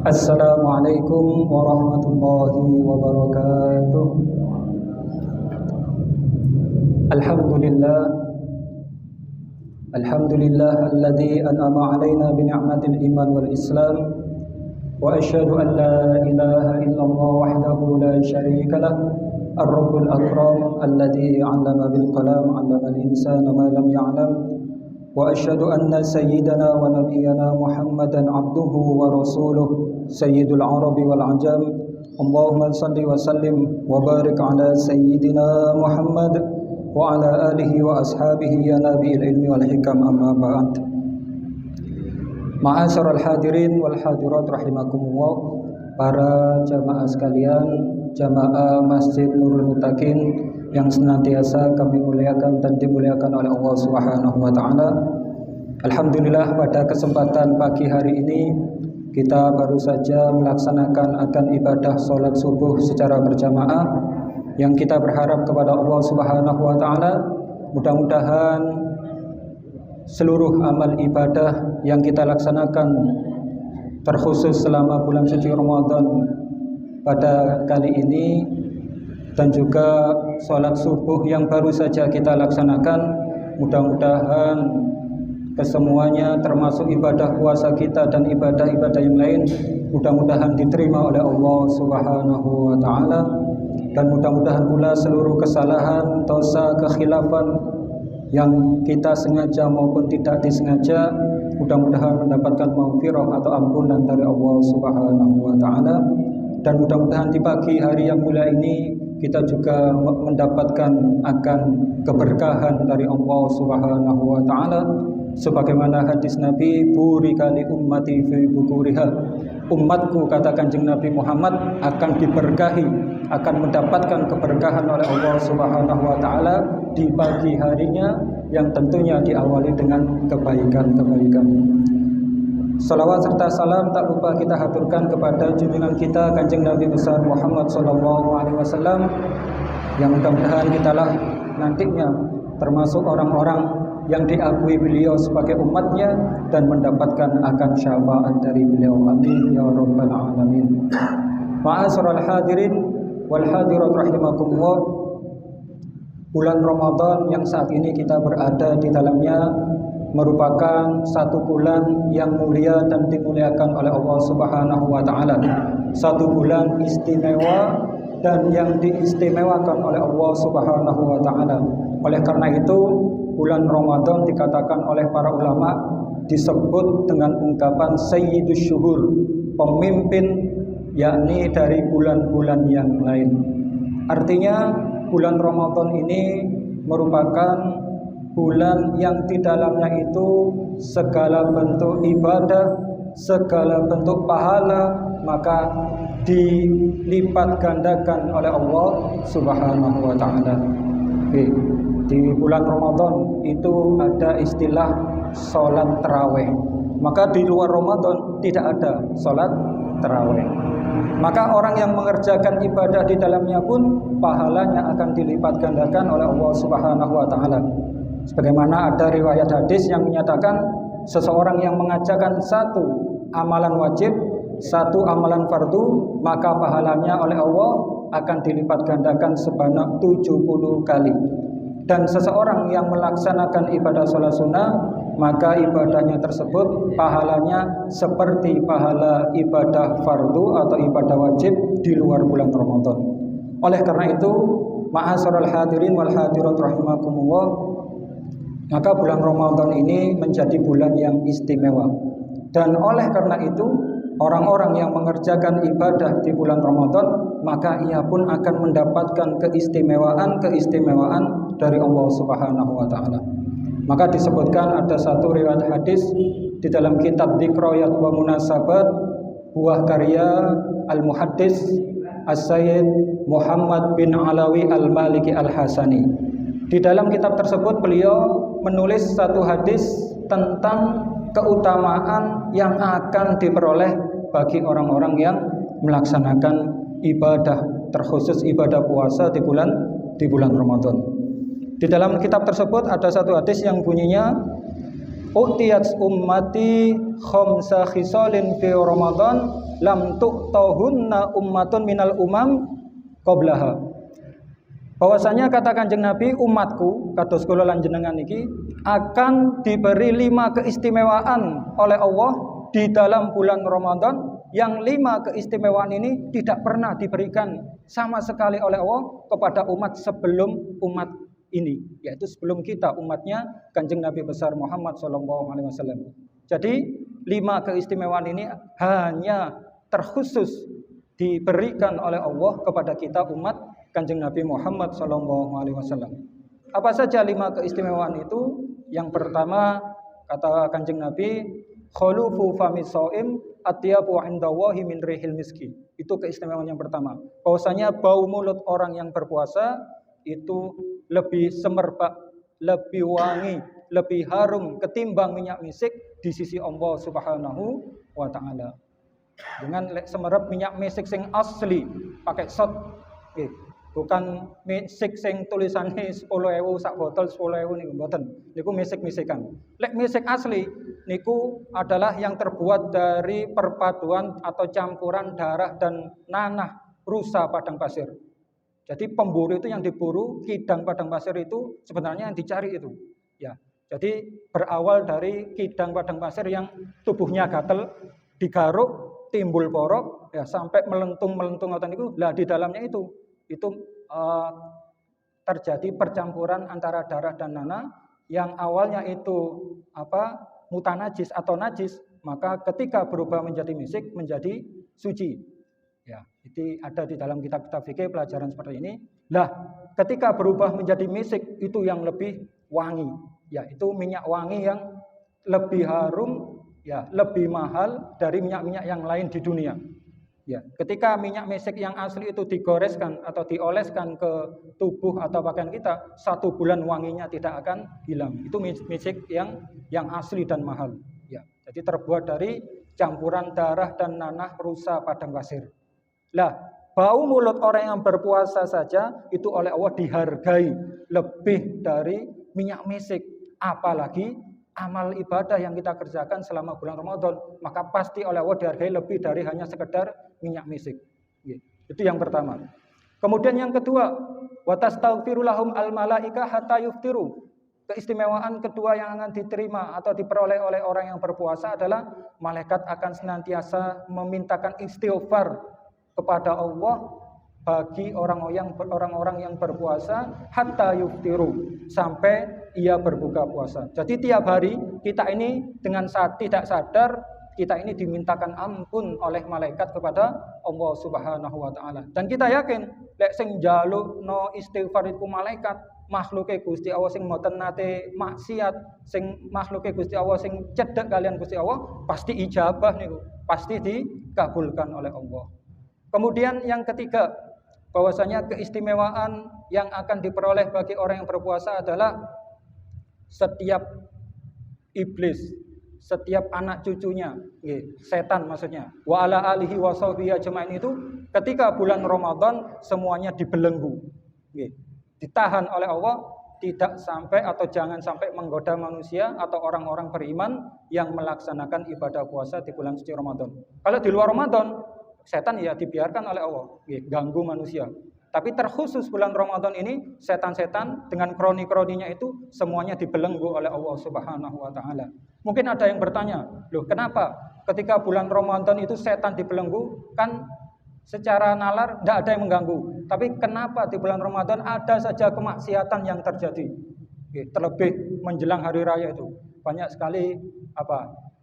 Assalamualaikum warahmatullahi wabarakatuh. Alhamdulillah alladzi an'ama 'alaina bi ni'matil iman wal islam wa asyhadu an la ilaha illallah wahdahu la syarika lah ar-rabbul akram alladzi 'allama bil qalam 'allama al-insana ma lam ya'lam wa asyhadu anna sayyidana wa nabiyyana Muhammadan 'abduhu wa rasuluh sayyidul arabi wal ajam. Allahumma salli wa sallim wa barik ala sayyidina Muhammad wa ala alihi wa ashabihi ya nabiyil ilmi wal hikam, amma ba'd. Ma'asyiral hadirin wal hadirat rahimakumullah, para jamaah sekalian, jamaah Masjid Nurul Muttaqin yang senantiasa kami muliakan dan dimuliakan oleh Allah Subhanahu wa taala. Alhamdulillah, pada kesempatan pagi hari ini kita baru saja melaksanakan akan ibadah sholat subuh secara berjamaah, yang kita berharap kepada Allah Subhanahu wa taala mudah-mudahan seluruh amal ibadah yang kita laksanakan terkhusus selama bulan suci Ramadan pada kali ini dan juga sholat subuh yang baru saja kita laksanakan, mudah-mudahan kesemuanya termasuk ibadah puasa kita dan ibadah-ibadah yang lain mudah-mudahan diterima oleh Allah Subhanahu wa taala, dan mudah-mudahan pula seluruh kesalahan, dosa, kekhilafan yang kita sengaja maupun tidak disengaja mudah-mudahan mendapatkan maghfirah atau ampunan dari Allah Subhanahu wa taala. Dan mudah-mudahan di pagi hari yang mulia ini kita juga mendapatkan akan keberkahan dari Allah Subhanahu wa taala, sebagaimana hadis Nabi, burika li ummati fi bukuriha, umatku kata Kanjeng Nabi Muhammad akan diberkahi, akan mendapatkan keberkahan oleh Allah Subhanahu wa taala di pagi harinya yang tentunya diawali dengan kebaikan-kebaikan. Salawat serta salam tak lupa kita haturkan kepada junjungan kita Kanjeng Nabi besar Muhammad sallallahu alaihi wasallam, yang mudah-mudahan kitalah nantinya termasuk orang-orang yang diakui beliau sebagai umatnya dan mendapatkan akan syafaat dari beliau. Amin ya rabbal alamin. Ma'asyiral hadirin wal hadirat rahimakumullah, bulan Ramadan yang saat ini kita berada di dalamnya merupakan satu bulan yang mulia dan dimuliakan oleh Allah Subhanahu wa taala. Satu bulan istimewa dan yang diistimewakan oleh Allah Subhanahu wa taala. Oleh karena itu, bulan Ramadan dikatakan oleh para ulama disebut dengan ungkapan Sayyidus Syuhur, pemimpin yakni dari bulan-bulan yang lain. Artinya bulan Ramadan ini merupakan bulan yang di dalamnya itu segala bentuk ibadah, segala bentuk pahala maka dilipat gandakan oleh Allah Subhanahu wa taala. Di bulan Ramadan itu ada istilah sholat tarawih. Maka di luar Ramadan tidak ada sholat tarawih. Maka orang yang mengerjakan ibadah di dalamnya pun pahalanya akan dilipat gandakan oleh Allah Subhanahu wa taala. Sebagaimana ada riwayat hadis yang menyatakan seseorang yang mengerjakan satu amalan wajib, satu amalan fardu, maka pahalanya oleh Allah akan dilipat gandakan sebanyak 70 kali. Dan seseorang yang melaksanakan ibadah sholat sunnah, maka ibadahnya tersebut pahalanya seperti pahala ibadah fardu atau ibadah wajib di luar bulan Ramadan. Oleh karena itu, ma'asyiral hadirin wal hadirat rahimakumullah, maka bulan Ramadan ini menjadi bulan yang istimewa. Dan oleh karena itu, orang-orang yang mengerjakan ibadah di bulan Ramadan, maka ia pun akan mendapatkan keistimewaan dari Allah Subhanahu wa taala. Maka disebutkan ada satu riwayat hadis di dalam kitab Dzikrayat wa Munasabat, buah karya Al-Muhaddis As-Sayyid Muhammad bin Alawi Al-Maliki Al-Hasani. Di dalam kitab tersebut beliau menulis satu hadis tentang keutamaan yang akan diperoleh bagi orang-orang yang melaksanakan ibadah, terkhusus ibadah puasa di bulan Ramadan. Di dalam kitab tersebut ada satu hadis yang bunyinya, U'tiyat ummati khamsa khisalin fi Ramadan lam tu'tahunna ummatun minal umam qablaha. Bahwasanya kata Kanjeng Nabi, umatku kados kula lan jenengan iki akan diberi 5 keistimewaan oleh Allah di dalam bulan Ramadan, yang 5 keistimewaan ini tidak pernah diberikan sama sekali oleh Allah kepada umat sebelum umat ini, yaitu sebelum kita, umatnya Kanjeng Nabi besar Muhammad SAW. Jadi 5 keistimewaan ini hanya terkhusus diberikan oleh Allah kepada kita umat Kanjeng Nabi Muhammad SAW. Apa saja 5 keistimewaan itu? Yang pertama, kata Kanjeng Nabi, khulufu famis shaim atyabu indallahi min rihil miski. Itu keistimewaan yang pertama. Bahwasanya bau mulut orang yang berpuasa itu lebih semerbak, lebih wangi, lebih harum ketimbang minyak misik di sisi Allah Subhanahu wa taala. Dengan semerap minyak misik sing asli, pakai shot. Bukan misik sing tulisannya 10.000 sak botol 10.000 niku mboten. Niku misik-misikan. Lek misik asli niku adalah yang terbuat dari perpaduan atau campuran darah dan nanah rusa padang pasir. Jadi pemburu itu yang diburu, kidang padang pasir itu sebenarnya yang dicari itu. Ya. Jadi berawal dari kidang padang pasir yang tubuhnya gatel, digaruk, timbul porok, ya sampai melentung atau niku. Lah di dalamnya itu terjadi percampuran antara darah dan nanah yang awalnya itu mutanajis atau najis, maka ketika berubah menjadi misik menjadi suci. Ya, itu ada di dalam kitab-kitab fikih pelajaran seperti ini. Lah, ketika berubah menjadi misik itu yang lebih wangi, yaitu minyak wangi yang lebih harum, ya, lebih mahal dari minyak-minyak yang lain di dunia. Ya, ketika minyak misik yang asli itu digoreskan atau dioleskan ke tubuh atau pakaian kita, 1 bulan wanginya tidak akan hilang. Itu misik yang asli dan mahal. Ya, jadi terbuat dari campuran darah dan nanah rusa padang pasir. Lah, bau mulut orang yang berpuasa saja itu oleh Allah dihargai lebih dari minyak misik, apalagi amal ibadah yang kita kerjakan selama bulan Ramadan, maka pasti oleh Allah dihargai lebih dari hanya sekedar minyak misik. Itu yang pertama. Kemudian yang kedua, wa tastaghfiru lahum al malaika hatta yuftiru. Keistimewaan kedua yang akan diterima atau diperoleh oleh orang yang berpuasa adalah malaikat akan senantiasa memintakan istighfar kepada Allah bagi orang-orang yang berpuasa hatta yuftiru, sampai ia berbuka puasa. Jadi tiap hari kita ini dengan tidak sadar kita ini dimintakan ampun oleh malaikat kepada Allah Subhanahu wa taala. Dan kita yakin lek sing njalukno istighfar iku malaikat, makhluke Gusti Allah sing mboten nate maksiat, sing makhluke Gusti Allah sing cedhek kalian Gusti Allah, pasti ijabah niku, pasti dikabulkan oleh Allah. Kemudian yang ketiga, bahwasanya keistimewaan yang akan diperoleh bagi orang yang berpuasa adalah setiap iblis, setiap anak cucunya, setan maksudnya, wa ala alihi wa sahbihi ajmain, itu ketika bulan Ramadan semuanya dibelenggu, ditahan oleh Allah, tidak sampai atau jangan sampai menggoda manusia atau orang-orang beriman yang melaksanakan ibadah puasa di bulan suci Ramadan. Kalau di luar Ramadan, setan ya dibiarkan oleh Allah, ganggu manusia. Tapi terkhusus bulan Ramadan ini, setan-setan dengan kroni-kroninya itu semuanya dibelenggu oleh Allah Subhanahu wa taala. Mungkin ada yang bertanya, loh kenapa ketika bulan Ramadan itu setan dibelenggu? Kan secara nalar tidak ada yang mengganggu. Tapi kenapa di bulan Ramadan ada saja kemaksiatan yang terjadi? Terlebih menjelang hari raya itu banyak sekali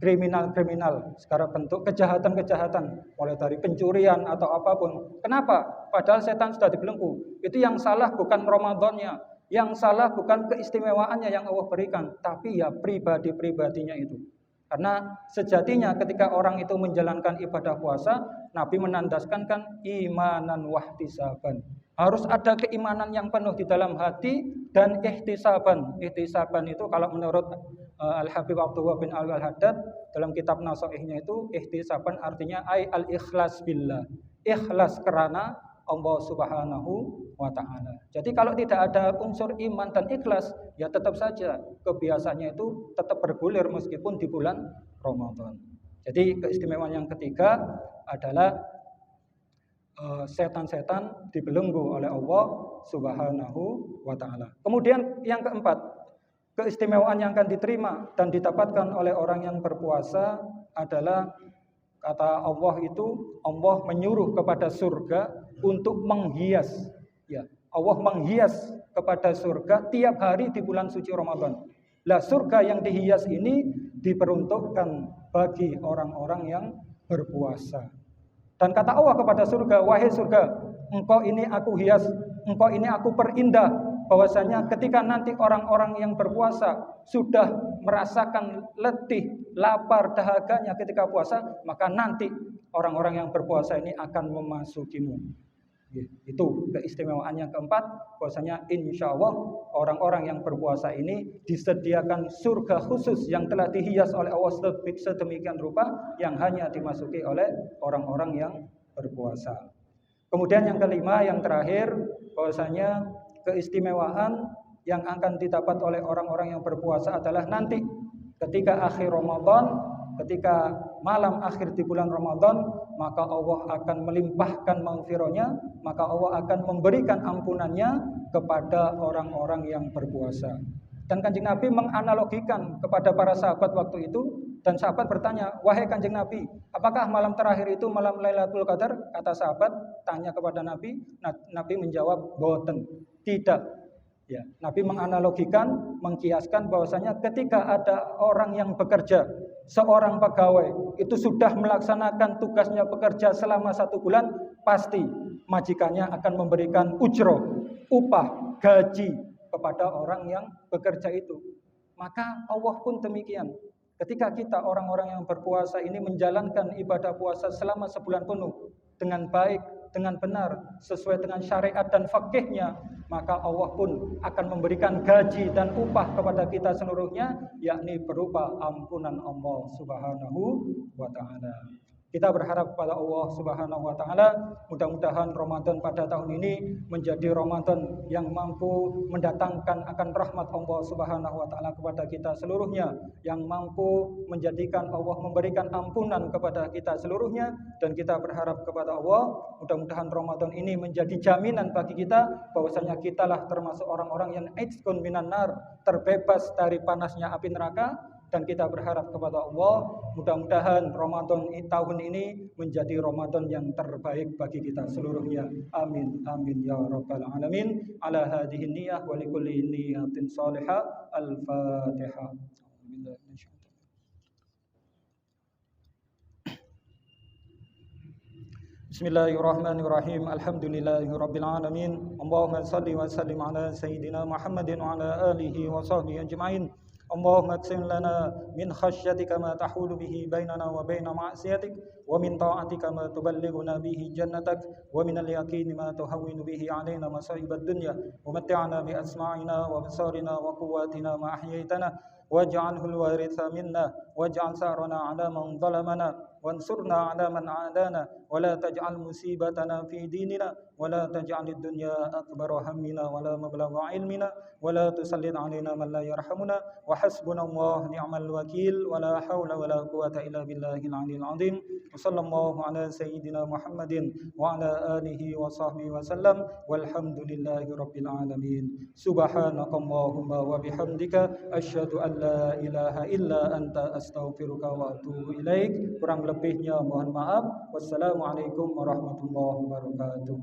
kriminal segala bentuk kejahatan-kejahatan, mulai dari pencurian atau apapun. Kenapa? Padahal setan sudah dibelenggu. Itu yang salah bukan Ramadannya, yang salah bukan keistimewaannya yang Allah berikan, tapi ya pribadi-pribadinya itu. Karena sejatinya ketika orang itu menjalankan ibadah puasa, Nabi menandaskan kan imanan wahtisaban. Harus ada keimanan yang penuh di dalam hati dan ihtisaban. Ihtisaban itu kalau menurut Al-Habib Abdullah bin Al-Haddad dalam kitab Nasaihnya itu, ihtisaban artinya al-ikhlas billah. Ikhlas karena Allah Subhanahu wa taala. Jadi kalau tidak ada unsur iman dan ikhlas, ya tetap saja kebiasaannya itu tetap bergulir meskipun di bulan Ramadan. Jadi keistimewaan yang ketiga adalah setan-setan dibelenggu oleh Allah Subhanahu wa taala. Kemudian yang keempat, keistimewaan yang akan diterima dan didapatkan oleh orang yang berpuasa adalah, kata Allah itu, Allah menyuruh kepada surga untuk menghias. Ya, Allah menghias kepada surga tiap hari di bulan suci Ramadan. Lah surga yang dihias ini diperuntukkan bagi orang-orang yang berpuasa. Dan kata Allah kepada surga, wahai surga, engkau ini aku hias, engkau ini aku perindah. Bahwasanya ketika nanti orang-orang yang berpuasa sudah merasakan letih, lapar, dahaganya ketika puasa, maka nanti orang-orang yang berpuasa ini akan memasukimu. Itu keistimewaan yang keempat, bahwasanya insya Allah orang-orang yang berpuasa ini disediakan surga khusus yang telah dihias oleh Allah sedemikian rupa yang hanya dimasuki oleh orang-orang yang berpuasa. Kemudian yang kelima, yang terakhir, bahwasanya keistimewaan yang akan didapat oleh orang-orang yang berpuasa adalah nanti ketika akhir Ramadan, ketika malam akhir di bulan Ramadan, maka Allah akan melimpahkan maghfirahnya, maka Allah akan memberikan ampunannya kepada orang-orang yang berpuasa. Dan Kanjeng Nabi menganalogikan kepada para sahabat waktu itu, dan sahabat bertanya, wahai Kanjeng Nabi, apakah malam terakhir itu malam Lailatul Qadar? Kata sahabat, tanya kepada Nabi, Nabi menjawab, boten, tidak. Ya, Nabi menganalogikan, mengkiaskan bahwasanya ketika ada orang yang bekerja, seorang pegawai itu sudah melaksanakan tugasnya bekerja selama 1 bulan, pasti majikannya akan memberikan ujroh, upah, gaji kepada orang yang bekerja itu. Maka Allah pun demikian. Ketika kita orang-orang yang berpuasa ini menjalankan ibadah puasa selama sebulan penuh dengan baik, dengan benar, sesuai dengan syariat dan fikihnya, maka Allah pun akan memberikan gaji dan upah kepada kita seluruhnya, yakni berupa ampunan Allah Subhanahu wa taala. Kita berharap kepada Allah Subhanahu wa taala, mudah-mudahan Ramadan pada tahun ini menjadi Ramadan yang mampu mendatangkan akan rahmat Allah Subhanahu wa taala kepada kita seluruhnya, yang mampu menjadikan Allah memberikan ampunan kepada kita seluruhnya, dan kita berharap kepada Allah, mudah-mudahan Ramadan ini menjadi jaminan bagi kita bahwasanya kitalah termasuk orang-orang yang itqun minan nar, terbebas dari panasnya api neraka. Dan kita berharap kepada Allah, mudah-mudahan Ramadan tahun ini menjadi Ramadan yang terbaik bagi kita seluruhnya. Amin, amin ya rabbal alamin. Ala hadhihi niyyah wa likulli niyyatin salihah. Al-Fatihah. Bismillahirrahmanirrahim. Alhamdulillahirabbil alamin. Allahumma shalli wa sallim ala sayyidina Muhammadin wa ala alihi wa sahbihi ajma'in. اللهم اقسم لنا من خشيتك ما تحول به بيننا وبين معصيتك ومن طاعتك ما تبلغنا به جنتك ومن اليقين ما تهون به علينا مصائب الدنيا ومتعنا بأسماعنا وبصارنا وقواتنا ما أحييتنا واجعله الوارث منا واجعل ثأرنا على من ظلمنا وانصرنا على من عادانا ولا تجعل مصيبتنا في ديننا ولا تجعل الدنيا أكبر همنا ولا مبلغ علمنا ولا تسلط علينا من لا يرحمنا وحسبنا الله نعم الوكيل ولا حول ولا قوة إلا بالله العلي العظيم وصلى الله على سيدنا محمد وعلى آله وصحبه وسلم والحمد لله رب العالمين سبحانك اللهم وبحمدك أشهد أن لا إله إلا أنت أستغفرك وأتوب إليك. Kurang lebihnya mohon maaf. Wassalamualaikum warahmatullahi wabarakatuh.